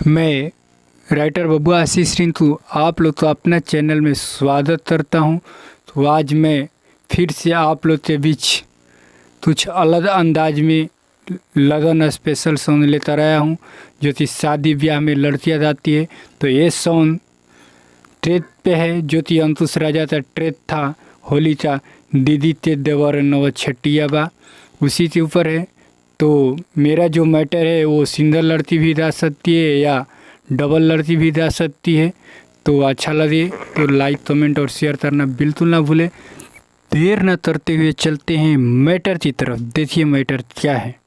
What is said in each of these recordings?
मैं राइटर बब्बू आशीष रिंतु आप लोग तो अपना चैनल में स्वागत करता हूं। तो आज मैं फिर से आप लोग के बीच कुछ अलग अंदाज में लगन स्पेशल सॉन्ग लेकर आया हूं, जो कि शादी ब्याह में लड़कियां गाती है। तो ये सॉन्ग ट्रेड पे है, जो कि अंकुश राजा का ट्रेड था होली का दीदी ते देवर नव छटिया बा, उसी के ऊपर है। तो मेरा जो मैटर है वो सिंगल लड़की भी गा सकती है या डबल लड़की भी गा सकती है। तो अच्छा लगे तो लाइक कमेंट और शेयर करना बिल्कुल ना भूले। देर न करते हुए चलते हैं मैटर की तरफ। देखिए मैटर क्या है।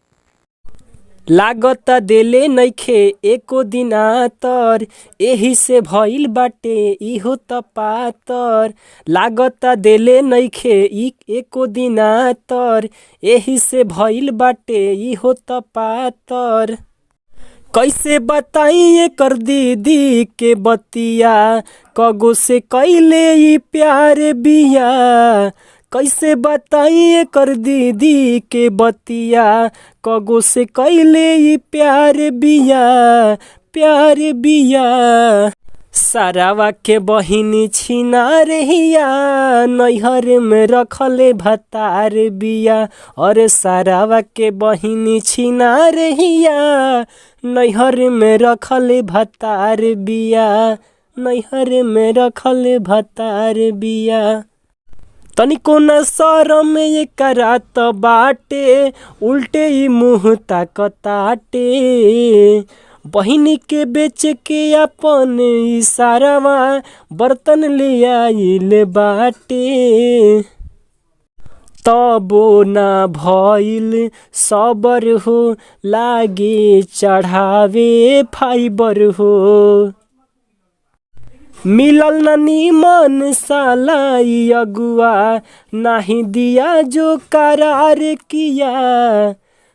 लागत देले नइखे एको दिना तर, एही से भइल बाटे इहो त पातर। लागत देले नइखे एको दिना तर, एही से भइल बाटे इहो त पातर। कैसे बताई एकर दीदी के बतिया, कगो से कैले ई प्यार बिया। कैसे बताई एकर दीदी के बतिया, कगो से कैले ई प्यार बिया, प्यार बिया। सारावा के बहिनी छिना रहिया, नैहर में रखले भतार बिया। और सारावा के बहिनी छिना रहिया, नैहर में रखले भतार बिया, नैहर में रखले भतार बिया। तनिको न शरम एकरा त बाटे, उल्टे ही मुँह ताकताटे। बहिनी के बेच के अपन इशारावा, बर्तन ले आइल बाटे। तबो ना भइल सबर हो, लागे चढ़ावे फाइबर हो। मिलल न नीमन साला ई अगुआ, नाही दिया जो करार किया।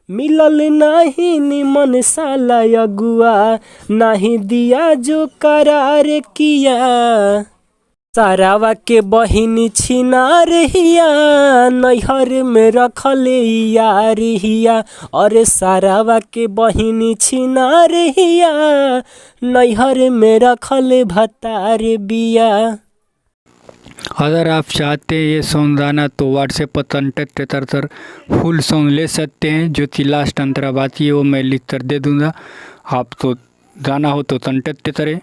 मिलल नाही निमन साला अगुआ, नाही दिया जो करार किया। सारावा के बहिनी छिना रहिया, नैहर में रखले यार हिया। और सारावा के बहिनी छिना रहिया, नैहर में रखले भतार बिया। अगर आप चाहते हैं ये सॉन्ग गाना तो व्हाट्सएप पर कॉन्टेक्ट कर फुल सॉन्ग ले सकते हैं। जो कि लास्ट अंतरा बाकी है वो मैं लिख कर दे दूँगा। आप तो गाना हो तो कॉन्टेक्ट करें।